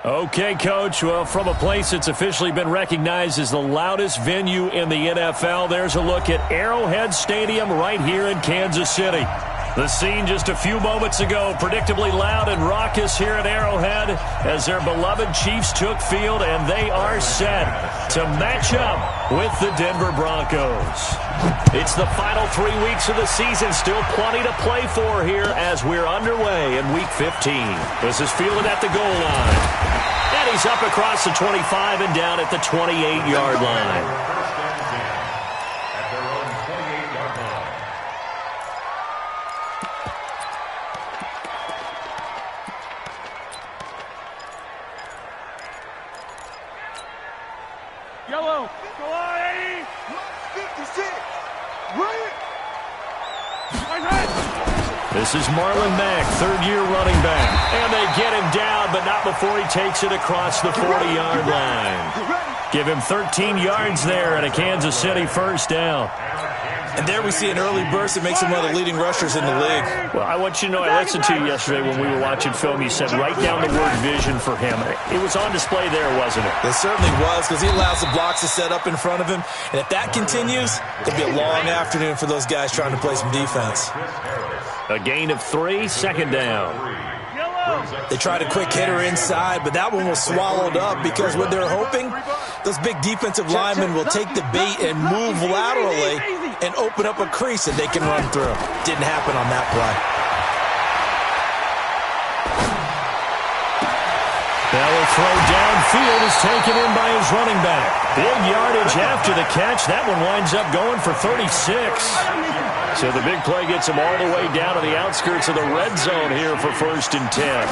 Okay, Coach. Well, from a place that's officially been recognized as the loudest venue in the NFL, there's a look at Arrowhead Stadium right here in Kansas City. The scene just a few moments ago, predictably loud and raucous here at Arrowhead as their beloved Chiefs took field, and they are set to match up with the Denver Broncos. It's the final 3 weeks of the season, still plenty to play for here as we're underway in Week 15. This is fielded at the goal line. And he's up across the 25 and down at the 28-yard line. Yellow. Go on, 80. 56. Right. This is Marlon Mack, third-year running back. And they get him down, but not before he takes it across the 40-yard line. Give him 13 yards there and a Kansas City first down. And there we see an early burst that makes him one of the leading rushers in the league. Well, I want you to know, I listened to you yesterday when we were watching film. You said write down the word vision for him. It was on display there, wasn't it? It certainly was, because he allows the blocks to set up in front of him. And if that continues, it'll be a long afternoon for those guys trying to play some defense. A gain of 3, second down. They tried a quick hitter inside, but that one was swallowed up because what they're hoping, those big defensive linemen will take the bait and move laterally and open up a crease that they can run through. Didn't happen on that play. Now a throw downfield is taken in by his running back. Big yardage after the catch. That one winds up going for 36. So the big play gets him all the way down to the outskirts of the red zone here for 1st and 10.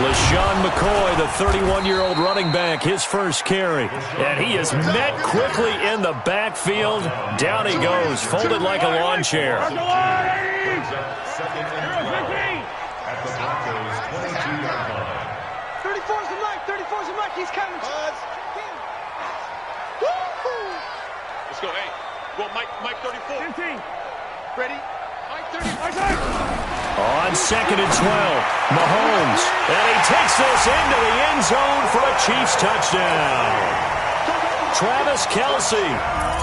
LaShawn McCoy, the 31-year-old running back, his first carry. And he is met quickly in the backfield. Down he goes, folded like a lawn chair. He's coming. Let's go, hey. Well, Mike 34. 15. Ready? Mike 34. On 2nd and 12, Mahomes. And he takes this into the end zone for a Chiefs touchdown. Travis Kelce,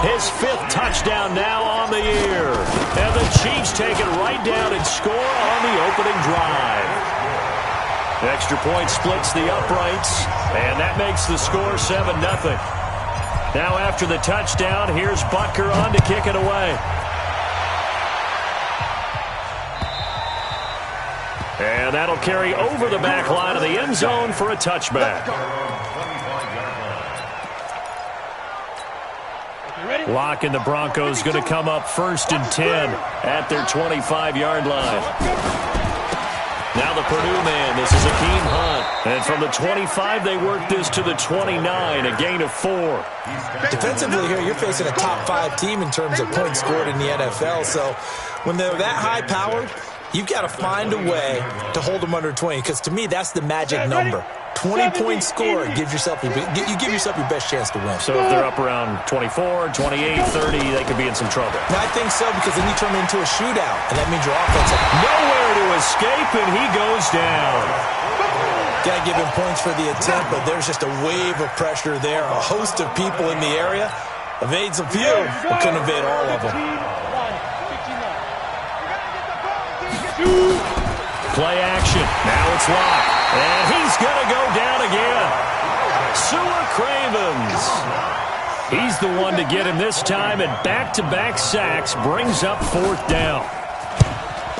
his 5th touchdown now on the year. And the Chiefs take it right down and score on the opening drive. Extra point splits the uprights, and that makes the score 7-0. Now after the touchdown, here's Butker on to kick it away. And that'll carry over the back line of the end zone for a touchback. Lock and the Broncos going to come up 1st and 10 at their 25-yard line. Now the Purdue man, this is Akeem Hunt. And from the 25, they work this to the 29, a gain of 4. Defensively here, you're facing a top 5 team in terms of points scored in the NFL. So when they're that high-powered, you've got to find a way to hold them under 20, because to me, that's the magic number. 20-point score gives yourself you give yourself your best chance to win. So if they're up around 24, 28, 30, they could be in some trouble. No, I think so, because then you turn it into a shootout, and that means your offense has nowhere to escape, and he goes down. Got to give him points for the attempt, but there's just a wave of pressure there. A host of people in the area. Evades a few, but couldn't evade all of them. Play action. Now it's locked. And he's going to go down again. Sewer Cravens. He's the one to get him this time, and back-to-back sacks brings up 4th down.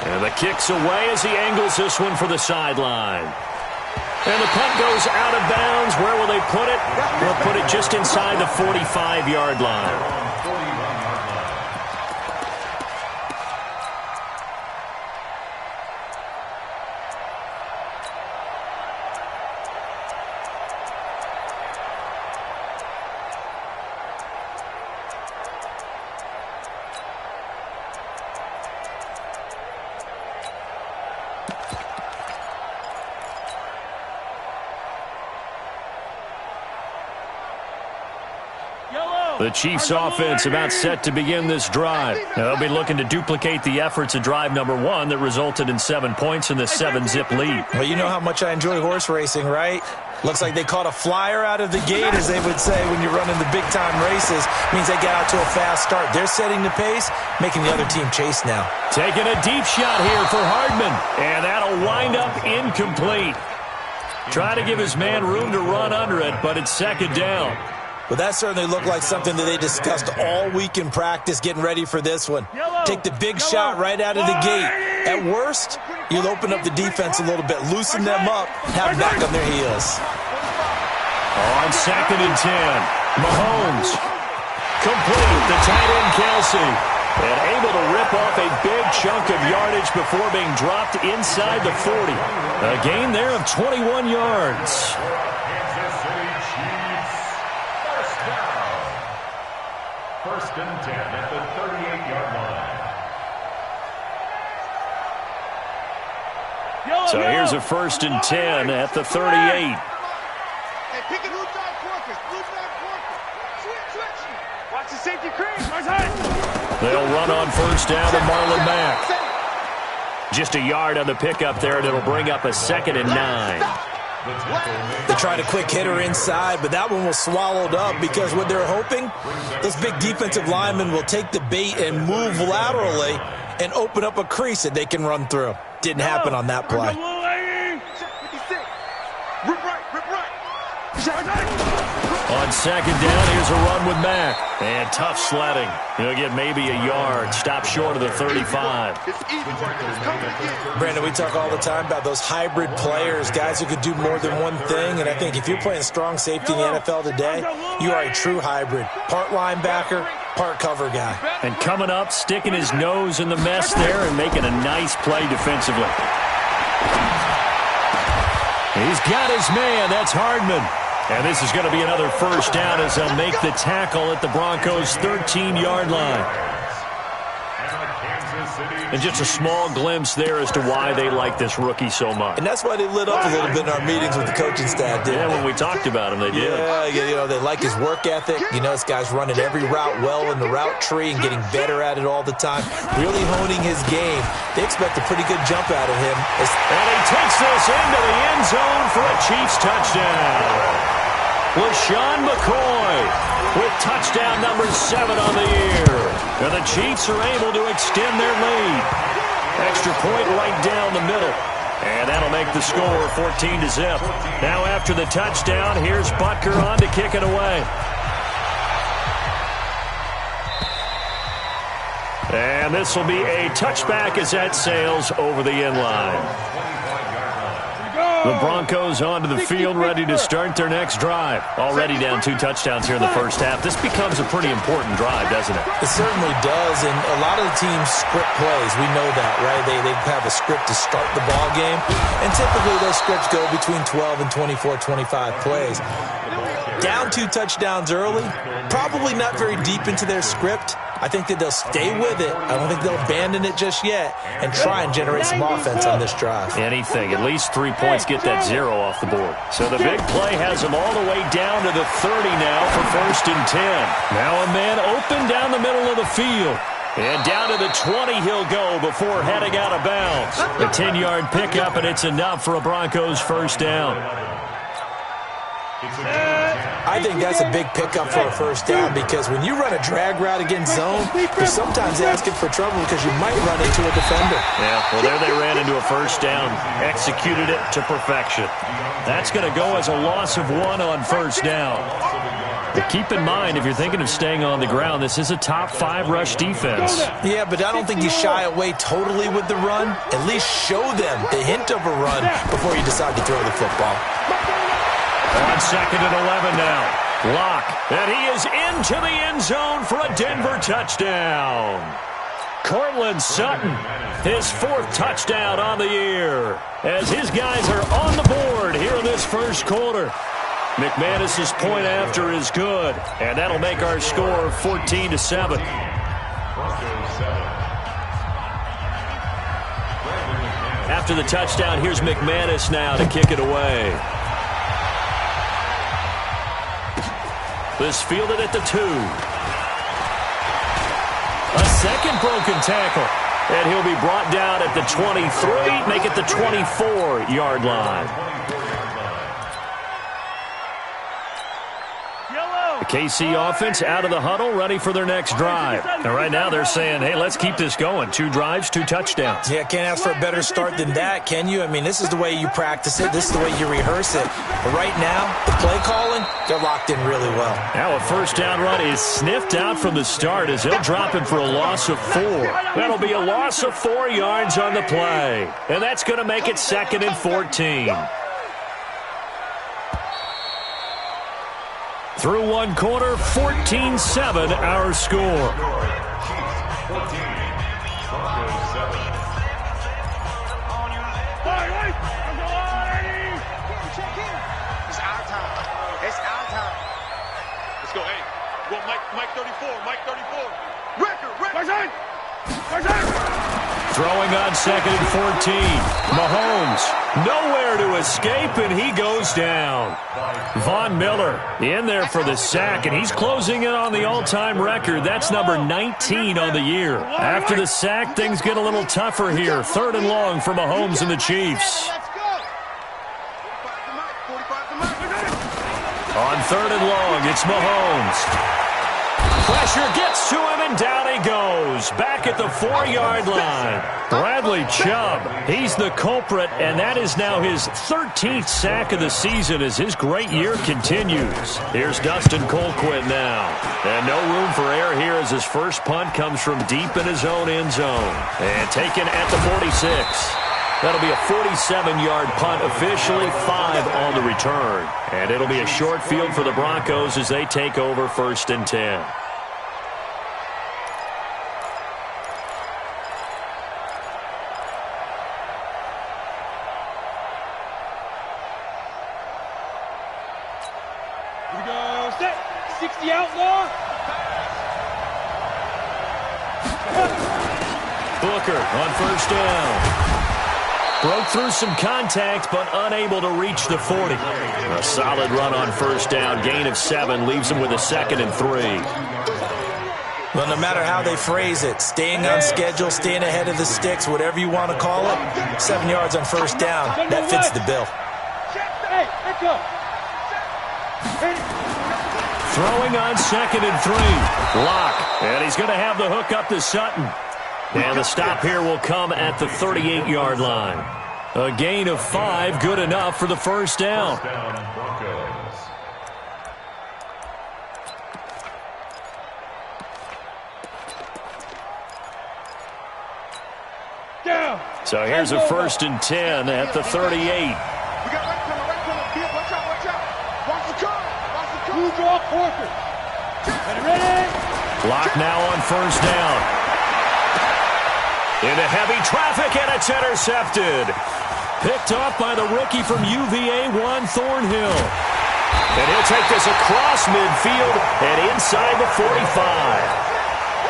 And the kick's away as he angles this one for the sideline. And the punt goes out of bounds. Where will they put it? They'll put it just inside the 45-yard line. Yellow. The Chiefs offense about set to begin this drive. Now, they'll be looking to duplicate the efforts of drive number 1 that resulted in 7 points in the 7-zip lead. Well, you know how much I enjoy horse racing, right? Looks like they caught a flyer out of the gate, as they would say when you're running the big-time races. Means they got out to a fast start. They're setting the pace, making the other team chase now. Taking a deep shot here for Hardman, and that'll wind up incomplete. Try to give his man room to run under it, but it's second down. Well, that certainly looked like something that they discussed all week in practice, getting ready for this one. Take the big shot right out of the gate. At worst, you'll open up the defense a little bit, loosen them up, have them back on their heels. On second and 10, Mahomes. Complete, the tight end Kelsey. And able to rip off a big chunk of yardage before being dropped inside the 40. A gain there of 21 yards. First and 10 at the 38-yard line. So here's a first and 10 at the 38. Hey, pick a blue side Quarkers. Blue side Quarkers. Switch. Watch the safety cream. They'll run on first down to Marlon Mack. Just a yard on the pickup there, and it'll bring up a 2nd and 9. They tried a quick hitter inside, but that one was swallowed up because what they're hoping, those big defensive linemen will take the bait and move laterally and open up a crease that they can run through. Didn't happen on that play. On second down, here's a run with Mack. And tough sledding. He'll get maybe a yard. Stop short of the 35. Brandon, we talk all the time about those hybrid players, guys who could do more than one thing. And I think if you're playing strong safety in the NFL today, you are a true hybrid. Part linebacker, part cover guy. And coming up, sticking his nose in the mess there and making a nice play defensively. He's got his man. That's Hardman. And this is going to be another first down as they'll make the tackle at the Broncos' 13-yard line. And just a small glimpse there as to why they like this rookie so much. And that's why they lit up a little bit in our meetings with the coaching staff, didn't they? When we talked about him, they did. Yeah, you know, they like his work ethic. You know, this guy's running every route well in the route tree and getting better at it all the time, really honing his game. They expect a pretty good jump out of him. And he takes this into the end zone for a Chiefs touchdown. LaShawn McCoy with touchdown number 7 on the year. And the Chiefs are able to extend their lead. Extra point right down the middle. And that'll make the score 14-0. Now after the touchdown, here's Butker on to kick it away. And this will be a touchback as that sails over the end line. The Broncos onto the field, ready to start their next drive. Already down 2 touchdowns here in the first half. This becomes a pretty important drive, doesn't it? It certainly does, and a lot of the teams script plays. We know that, right? They have a script to start the ball game, and typically those scripts go between 12 and 24, 25 plays. Down 2 touchdowns early, probably not very deep into their script. I think that they'll stay with it. I don't think they'll abandon it just yet and try and generate some offense on this drive. Anything. At least 3 points, get that 0 off the board. So the big play has them all the way down to the 30 now for first and 10. Now a man open down the middle of the field. And down to the 20 he'll go before heading out of bounds. A 10-yard pickup, and it's enough for a Broncos first down. I think that's a big pickup for a first down because when you run a drag route against zone, you're sometimes asking for trouble because you might run into a defender. Yeah, well, there they ran into a first down, executed it to perfection. That's going to go as a loss of 1 on first down. But keep in mind, if you're thinking of staying on the ground, this is a top 5 rush defense. Yeah, but I don't think you shy away totally with the run. At least show them the hint of a run before you decide to throw the football. On second and 11 now. Locke, and he is into the end zone for a Denver touchdown. Courtland Sutton, his 4th touchdown on the year, as his guys are on the board here in this first quarter. McManus's point after is good, and that'll make our score 14-7. After the touchdown, here's McManus now to kick it away. This fielded at the 2. A second broken tackle. And he'll be brought down at the 23, make it the 24-yard line. The KC offense out of the huddle, ready for their next drive. And right now they're saying, hey, let's keep this going. 2 drives, 2 touchdowns. Yeah, can't ask for a better start than that, can you? I mean, this is the way you practice it. This is the way you rehearse it. But right now, the play calling, they're locked in really well. Now a first down run is sniffed out from the start as they'll drop him for a loss of 4. That'll be a loss of 4 yards on the play. And that's going to make it 2nd and 14. Through one quarter, 14-7 our score. It's our time. It's our time. Let's go. Hey, go Mike 34. Mike 34. Record. Throwing on 2nd and 14. Mahomes, nowhere to escape, and he goes down. Von Miller in there for the sack, and he's closing in on the all-time record. That's number 19 on the year. After the sack, things get a little tougher here. 3rd and long for Mahomes and the Chiefs. On 3rd and long, it's Mahomes. Pressure gets to him, and down he goes. Back at the 4-yard line. Bradley Chubb, he's the culprit, and that is now his 13th sack of the season as his great year continues. Here's Dustin Colquitt now. And no room for error here as his first punt comes from deep in his own end zone. And taken at the 46. That'll be a 47-yard punt, officially 5 on the return. And it'll be a short field for the Broncos as they take over 1st and 10. Here we go. Set. 60 outlaw. Booker on 1st down. Broke through some contact, but unable to reach the 40. A solid run on 1st down. Gain of 7 leaves him with a 2nd and 3. Well, no matter how they phrase it, staying on schedule, staying ahead of the sticks, whatever you want to call it, 7 yards on 1st down, that fits the bill. Throwing on 2nd and 3. Lock. And he's going to have the hook up to Sutton. And the stop here will come at the 38-yard line. A gain of 5, good enough for the 1st down. So here's a 1st and 10 at the 38. We got right corner. Watch out. Watch the car. Blue draw, Porter. Ready? Lock now on 1st down. Into heavy traffic, and it's intercepted. Picked off by the rookie from UVA, Juan Thornhill. And he'll take this across midfield and inside the 45.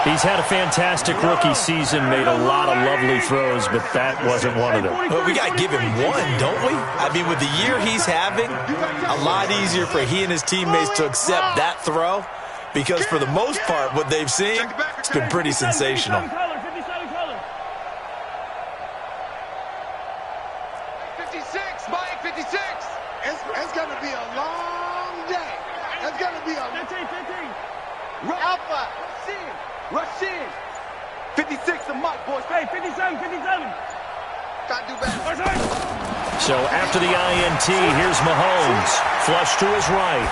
He's had a fantastic rookie season, made a lot of lovely throws, but that wasn't one of them. Well, we got to give him one, don't we? I mean, with the year he's having, a lot easier for he and his teammates to accept that throw because for the most part, what they've seen, it's been pretty sensational. 56, Mike, 56. It's going to be a long day. It's going to be a 15. Alpha, rush in. 56 to Mike, boys. Hey, 57. Got to do better. So after the INT, here's Mahomes. Flush to his right.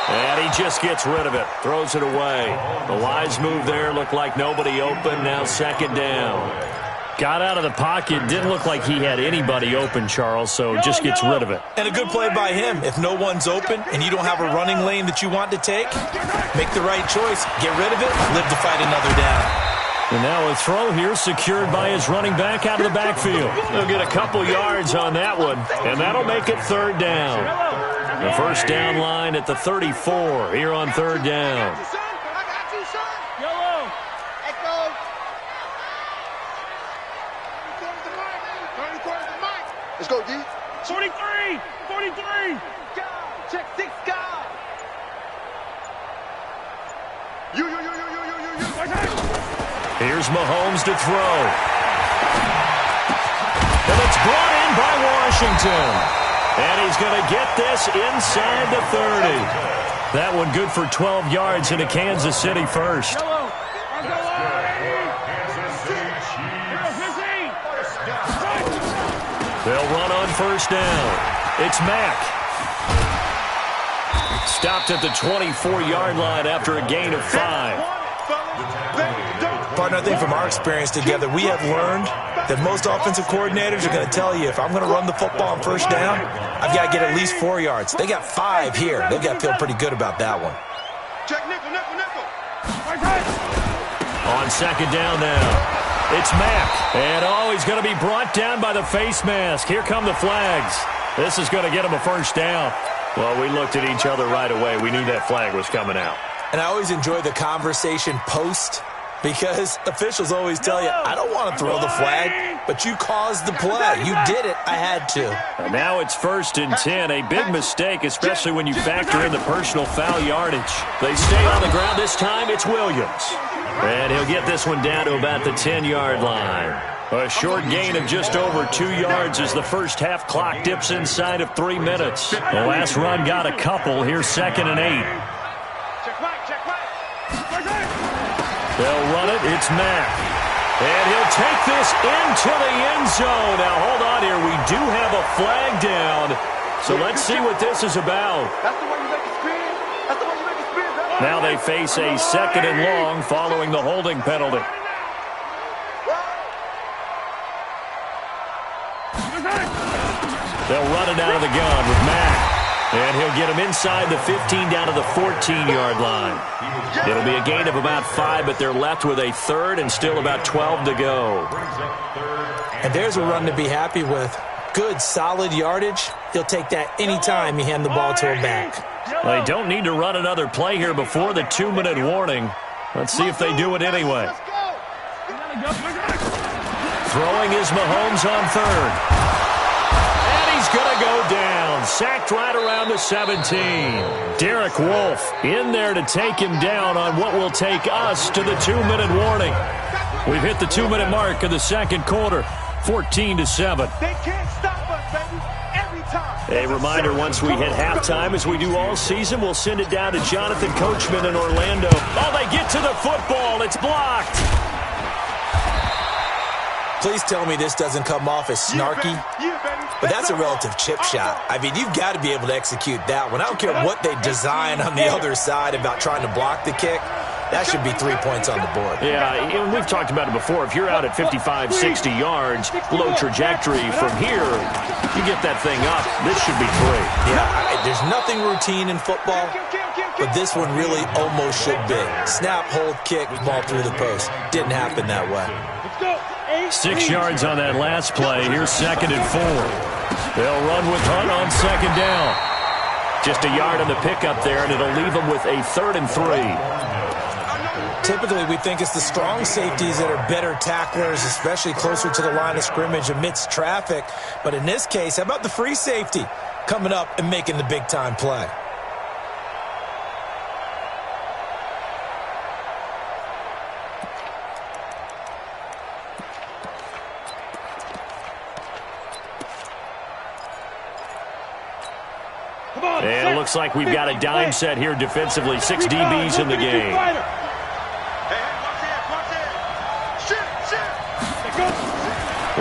And he just gets rid of it. Throws it away. The wise move there. Looked like nobody open. Now 2nd down. Got out of the pocket. Didn't look like he had anybody open, Charles, so just gets rid of it. And a good play by him. If no one's open and you don't have a running lane that you want to take, make the right choice. Get rid of it. Live to fight another down. And now a throw here secured by his running back out of the backfield. He'll get a couple yards on that one, and that'll make it 3rd down. The 1st down line at the 34 here on 3rd down. Let's go, D. 43. Check 6 guys. Here's Mahomes to throw. And it's brought in by Washington. And he's going to get this inside the 30. That one good for 12 yards into Kansas City first. They'll run on first down. It's Mack. Stopped at the 24-yard line after a gain of 5. Partner, I think from our experience together, we have learned that most offensive coordinators are going to tell you, if I'm going to run the football on first down, I've got to get at least 4 yards. They got 5 here. They've got to feel pretty good about that one. Check nickel. On second down now. It's Mack. And, he's going to be brought down by the face mask. Here come the flags. This is going to get him a first down. Well, we looked at each other right away. We knew that flag was coming out. And I always enjoy the conversation post, because officials always tell you, I don't want to throw the flag, but you caused the play. You did it. I had to. And now it's 1st and 10. A big mistake, especially when you factor in the personal foul yardage. They stay on the ground. This time it's Williams. And he'll get this one down to about the 10-yard line. A short gain of just over 2 yards as the first half clock dips inside of 3 minutes. The last run got a couple. Here's 2nd and 8. They'll run it. It's Mack. And he'll take this into the end zone. Now, hold on here. We do have a flag down. So let's see what this is about. That's the way you make it spin. That's the way you make it spin. Now they face a 2nd and long following the holding penalty. They'll run it out of the gun with Mack. And he'll get him inside the 15 down to the 14-yard line. It'll be a gain of about 5, but they're left with a 3rd and still about 12 to go. And there's a run to be happy with. Good, solid yardage. He'll take that anytime you hand the ball to a back. They don't need to run another play here before the 2-minute warning. Let's see if they do it anyway. Throwing is Mahomes on 3rd. Going to go down. Sacked right around the 17. Derek Wolfe in there to take him down on what will take us to the 2-minute warning. We've hit the 2-minute mark of the second quarter. 14-7. They can't stop us, baby. Every time. A reminder, once we hit halftime, as we do all season, we'll send it down to Jonathan Coachman in Orlando. Oh, they get to the football. It's blocked. Please tell me this doesn't come off as snarky. But that's a relative chip shot. I mean, you've got to be able to execute that one. I don't care what they design on the other side about trying to block the kick. That should be 3 points on the board. Yeah, and we've talked about it before. If you're out at 55, 60 yards, low trajectory from here, you get that thing up. This should be 3. Yeah, there's nothing routine in football, but this one really almost should be. Snap, hold, kick, ball through the post. Didn't happen that way. 6 yards on that last play. Here's 2nd and 4. They'll run with Hunt on 2nd down. Just a yard on the pickup there, and it'll leave them with a 3rd and 3. Typically, we think it's the strong safeties that are better tacklers, especially closer to the line of scrimmage amidst traffic. But in this case, how about the free safety coming up and making the big-time play? And it looks like we've got a dime set here defensively. 6 DBs in the game.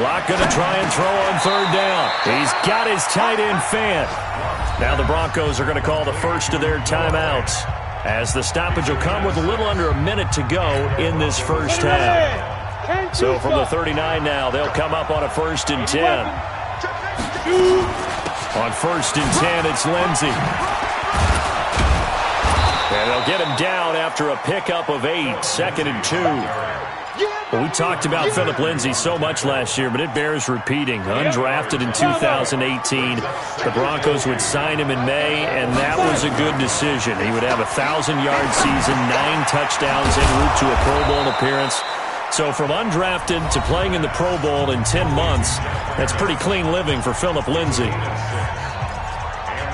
Locke going to try and throw on 3rd down. He's got his tight end Fant. Now the Broncos are going to call the first of their timeouts, as the stoppage will come with a little under a minute to go in this first half. So from the 39 now, they'll come up on a 1st and 10. On 1st and 10, it's Lindsey. And they'll get him down after a pickup of 8, 2nd and 2. Well, we talked about Phillip Lindsay so much last year, but it bears repeating. Undrafted in 2018. The Broncos would sign him in May, and that was a good decision. He would have a 1,000-yard season, 9 touchdowns en route to a Pro Bowl appearance. So from undrafted to playing in the Pro Bowl in 10 months, that's pretty clean living for Phillip Lindsay.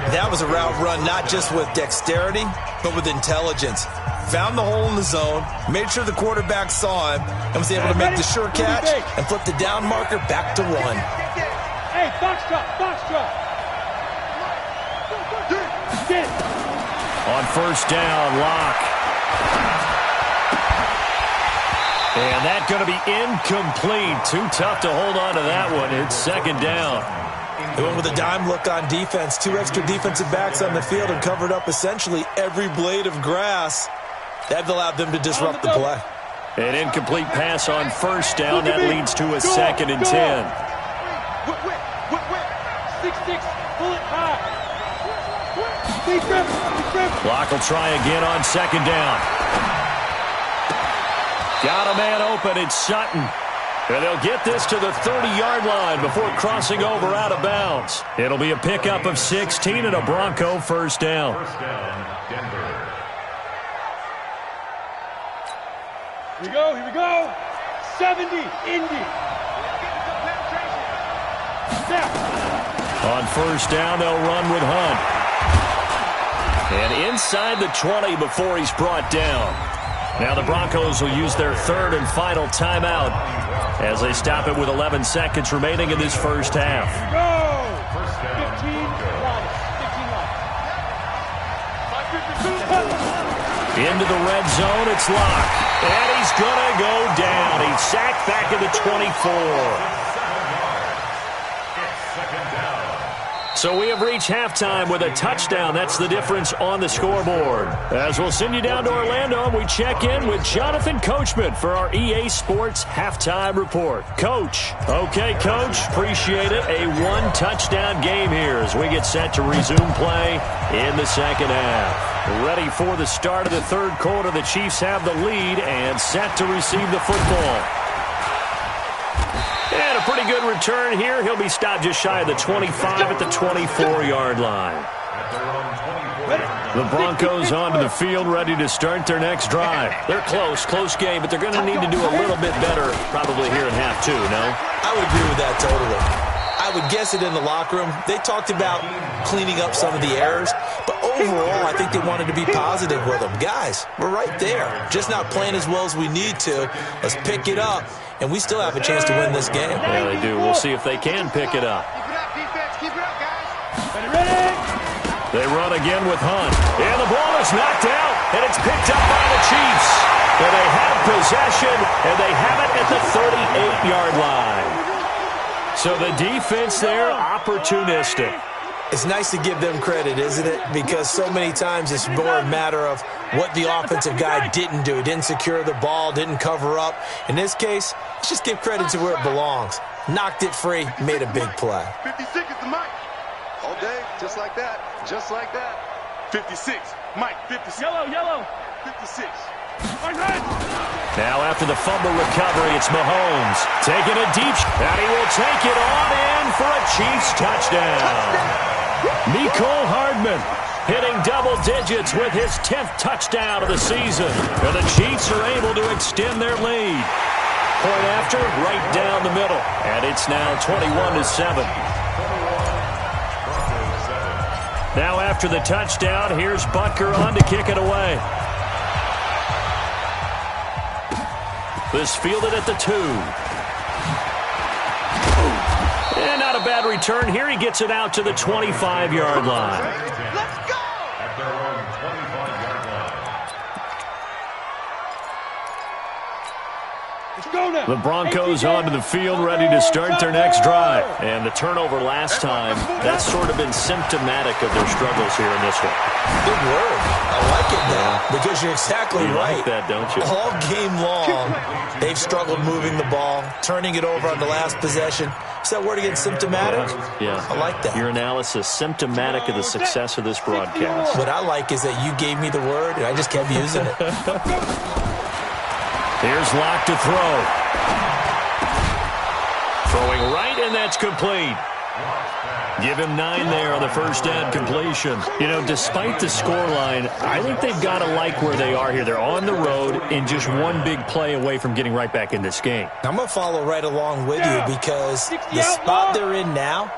That was a route run not just with dexterity, but with intelligence. found the hole in the zone, made sure the quarterback saw him, and was able to make the sure catch and flip the down marker back to 1. Hey, box drop. On first down, Locke. And that's going to be incomplete. Too tough to hold on to that one. It's second down. They went with a dime look on defense. 2 extra defensive backs on the field and covered up essentially every blade of grass. That allowed them to disrupt the play. An incomplete pass on first down. That leads to a 2nd and 10. 6-6, pull it high. Locke will try again on second down. Got a man open. It's Sutton. And they'll get this to the 30-yard line before crossing over out of bounds. It'll be a pickup of 16 and a Bronco first down. First down, Denver. Here we go. 70, Indy. On first down, they'll run with Hunt. And inside the 20 before he's brought down. Now the Broncos will use their 3rd and final timeout as they stop it with 11 seconds remaining in this first half. Go! 15 Into the red zone, it's Locke. And he's going to go down. He's sacked back at the 24. So we have reached halftime with a touchdown. That's the difference on the scoreboard. As we'll send you down to Orlando, we check in with Jonathan Coachman for our EA Sports Halftime Report. Coach. Okay, Coach. Appreciate it. A 1-touchdown game here as we get set to resume play in the second half. Ready for the start of the third quarter. The Chiefs have the lead and set to receive the football. And a pretty good return here. He'll be stopped just shy of the 25 at the 24-yard line. The Broncos onto the field, ready to start their next drive. They're close game, but they're going to need to do a little bit better probably here in half two, no? I would agree with that totally. I would guess it in the locker room. They talked about cleaning up some of the errors, but overall, I think they wanted to be positive with them. Guys, we're right there. Just not playing as well as we need to. Let's pick it up, and we still have a chance to win this game. Yeah, they do. We'll see if they can pick it up. Keep it up, defense. Keep it up, guys. Ready? They run again with Hunt. And the ball is knocked out, and it's picked up by the Chiefs. And they have possession, and they have it at the 38-yard line. So the defense there, opportunistic. It's nice to give them credit, isn't it? Because so many times it's more a matter of what the offensive guy didn't do. He didn't secure the ball, didn't cover up. In this case, let's just give credit to where it belongs. Knocked it free, made a big play. 56 is the mic. All day, just like that. Just like that. 56. Mike, 56. Yellow. 56. Now after the fumble recovery, it's Mahomes taking a deep shot, and he will take it on in for a Chiefs touchdown. Mecole Hardman hitting double digits with his 10th touchdown of the season. And the Chiefs are able to extend their lead. Point after, right down the middle. And it's now 21-7. Now after the touchdown, here's Butker on to kick it away. This fielded at the 2. And not a bad return here. He gets it out to the 25-yard line. Let's go! At their own 25-yard line. Let's go now. The Broncos onto the field, ready to start their next drive. And the turnover last time, that's sort of been symptomatic of their struggles here in this one. Good word. I like it now because you're exactly right. You like that, don't you? All game long, they've struggled moving the ball, turning it over on the last possession. Is that word again, symptomatic? Yeah. I like that. Your analysis, symptomatic of the success of this broadcast. What I like is that you gave me the word, and I just kept using it. Here's Locke to throw. Throwing right, and that's complete. Give him 9 there on the first down completion. You know, despite the scoreline, I think they've got to like where they are here. They're on the road and just one big play away from getting right back in this game. I'm going to follow right along with you because the spot they're in now,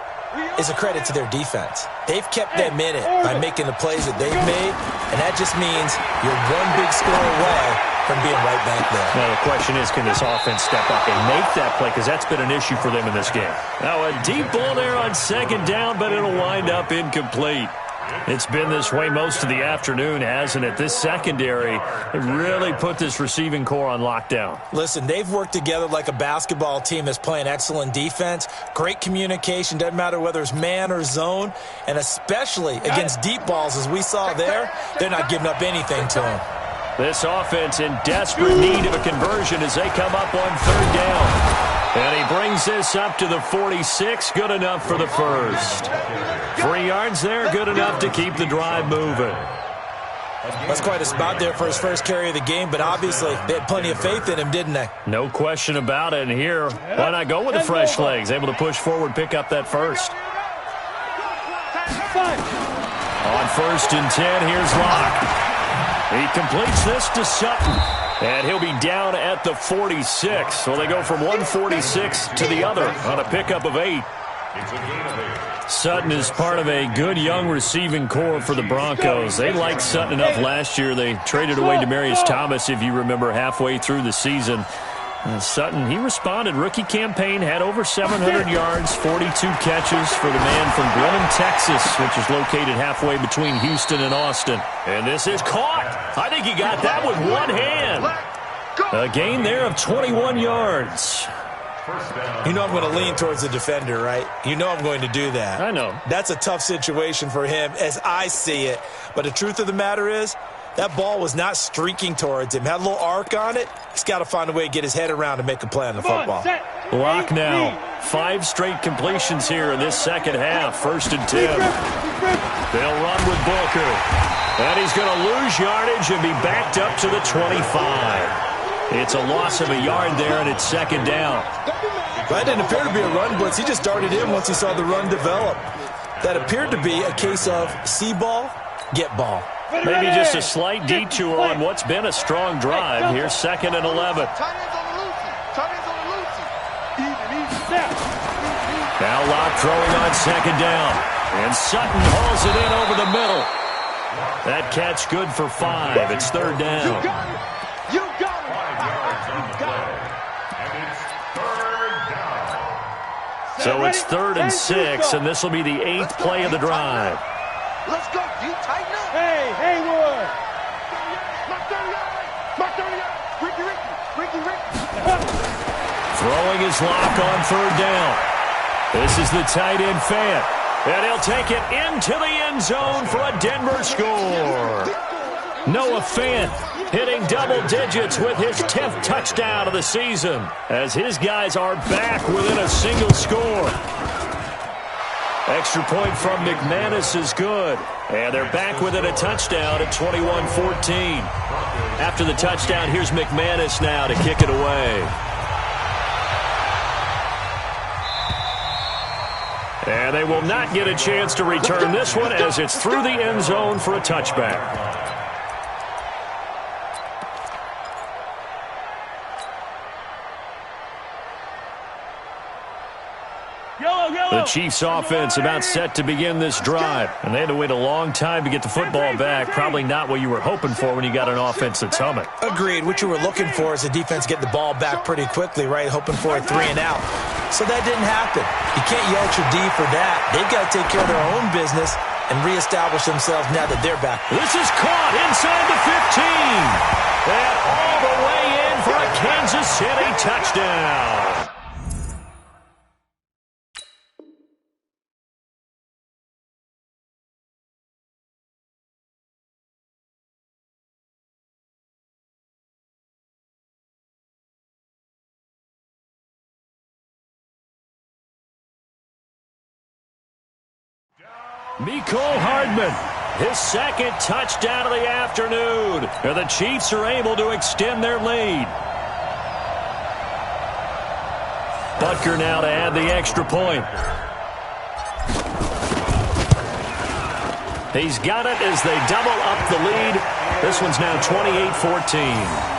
is a credit to their defense. They've kept them in it by making the plays that they've made, and that just means you're one big score away from being right back there. Now the question is, can this offense step up and make that play? Because that's been an issue for them in this game. Now a deep ball there on second down, but it'll wind up incomplete. It's been this way most of the afternoon, hasn't it? This secondary really put this receiving core on lockdown. Listen, they've worked together like a basketball team that's playing excellent defense. Great communication, doesn't matter whether it's man or zone, and especially against deep balls as we saw there, they're not giving up anything to them. This offense in desperate need of a conversion as they come up on third down. And he brings this up to the 46, good enough for the first. 3 yards there, good enough to keep the drive moving. That's quite a spot there for his first carry of the game, but obviously they had plenty of faith in him, didn't they? No question about it. And here, why not go with the fresh legs? Able to push forward, pick up that first. On 1st and 10, here's Locke. He completes this to Sutton, and he'll be down at the 46. So they go from 146 to the other on a pickup of 8. Sutton is part of a good young receiving core for the Broncos. They liked Sutton enough last year. They traded away Demaryius Thomas, if you remember, halfway through the season. And Sutton, he responded. Rookie campaign, had over 700 yards, 42 catches for the man from Brenham, Texas, which is located halfway between Houston and Austin. And this is caught. I think he got that with one hand. A gain there of 21 yards. You know I'm going to lean towards the defender, right? You know I'm going to do that. I know. That's a tough situation for him as I see it. But the truth of the matter is, that ball was not streaking towards him. Had a little arc on it. He's got to find a way to get his head around and make a play on the football. Locke now. 5 straight completions here in this second half. 1st and 10. They'll run with Booker. And he's going to lose yardage and be backed up to the 25. It's a loss of a yard there, and it's 2nd down. That didn't appear to be a run blitz. He just darted in once he saw the run develop. That appeared to be a case of see ball, get ball. Maybe just a slight detour on what's been a strong drive. Here's 2nd and 11. Now Locke throwing on 2nd down. And Sutton hauls it in over the middle. That catch good for 5. It's 3rd down. You got it. So it's 3rd and 6, and this will be the 8th play of the drive. Let's go. You tighten up. Hey, Haywood. Ricky. Throwing his Locke on 3rd down. This is the tight end Fant. And he'll take it into the end zone for a Denver score. Noah Fant hitting double digits with his 10th touchdown of the season as his guys are back within a single score. Extra point from McManus is good. And they're back within a touchdown at 21-14. After the touchdown, here's McManus now to kick it away. And they will not get a chance to return this one as it's through the end zone for a touchback. The Chiefs offense about set to begin this drive. And they had to wait a long time to get the football back. Probably not what you were hoping for when you got an offense that's humming. Agreed. What you were looking for is the defense get the ball back pretty quickly, right? Hoping for a 3 and out. So that didn't happen. You can't yell at your D for that. They've got to take care of their own business and reestablish themselves now that they're back. This is caught inside the 15. And all the way in for a Kansas City touchdown. Mecole Hardman, his 2nd touchdown of the afternoon. And the Chiefs are able to extend their lead. Butker now to add the extra point. He's got it as they double up the lead. This one's now 28-14.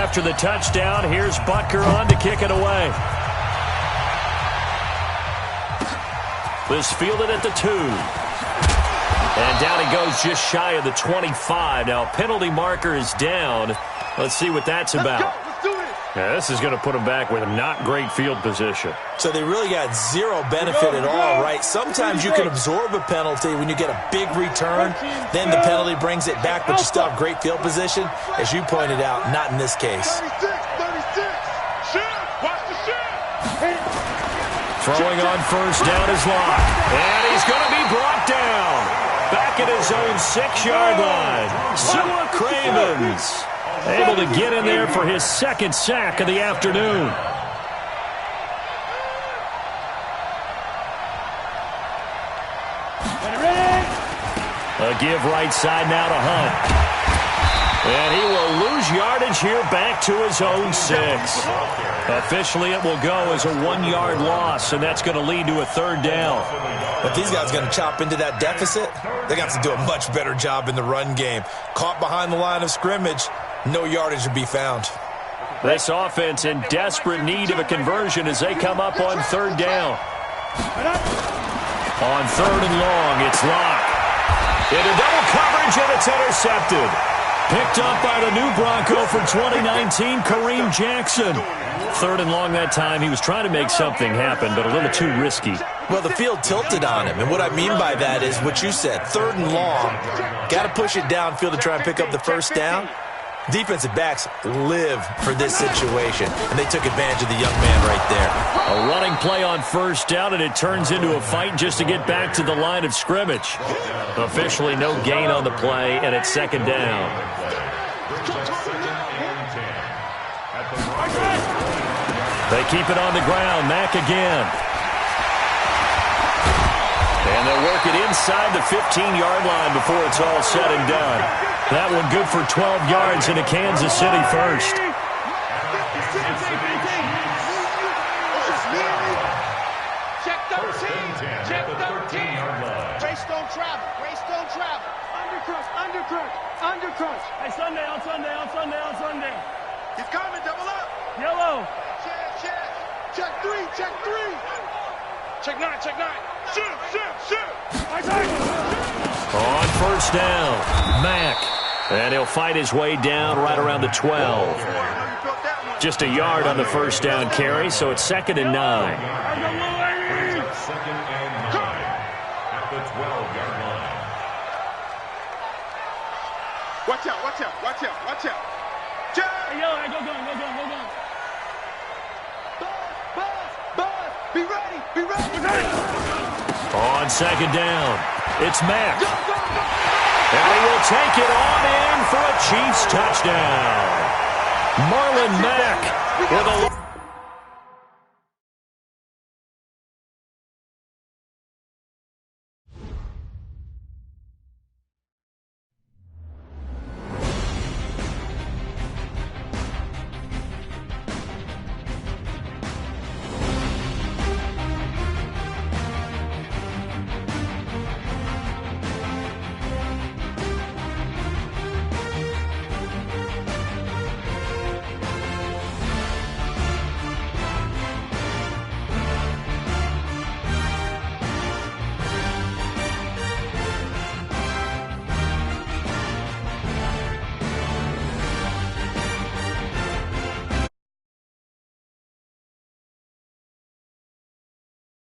after the touchdown. Here's Butker on to kick it away. This fielded at the 2. And down he goes just shy of the 25. Now, penalty marker is down. Let's see what that's about. Let's do this. Yeah, this is going to put him back with not great field position. So they really got zero benefit at all, right? Sometimes you can absorb a penalty when you get a big return. Then the penalty brings it back, but you still have great field position. As you pointed out, not in this case. 36. Shift. Watch the shift. Throwing on first down is Locke. And he's going to be brought down. Back at his own 6-yard line. Sua Cravens able to get in there for his second sack of the afternoon. A give right side now to Hunt. And he will lose yardage here back to his own 6. Officially, it will go as a 1-yard loss, and that's going to lead to a third down. But these guys are going to chop into that deficit. They got to do a much better job in the run game. Caught behind the line of scrimmage, no yardage to be found. This offense in desperate need of a conversion as they come up on third down. On third and long, it's Locke. Into double coverage, and it's intercepted. Picked up by the new Bronco for 2019, Kareem Jackson. Third and long that time. He was trying to make something happen, but a little too risky. Well, the field tilted on him, and what I mean by that is what you said, third and long. Got to push it downfield to try and pick up the first down. Defensive backs live for this situation, and they took advantage of the young man right there. A running play on first down, and it turns into a fight just to get back to the line of scrimmage. Officially no gain on the play, and it's second down. They keep it on the ground. Mack again. And they'll work it inside the 15-yard line before it's all said and done. That one good for 12 yards into Kansas City first. Check 13. Check 13. Race don't travel. Race don't travel. Undercrunch. Hey, Sunday. He's coming. Double up. Yellow. Check 3. Check 9. Shoot. On first down, Mack. And he'll fight his way down right around the 12. Just a yard on the first down carry, so it's second and 9. Second and 9 at the 12-yard line. Watch out. Check. Hey, yellow. Go gun. Buzz. Be ready. On second down, it's Mack. And he will take it on in for a Chiefs touchdown. Marlon Mack with a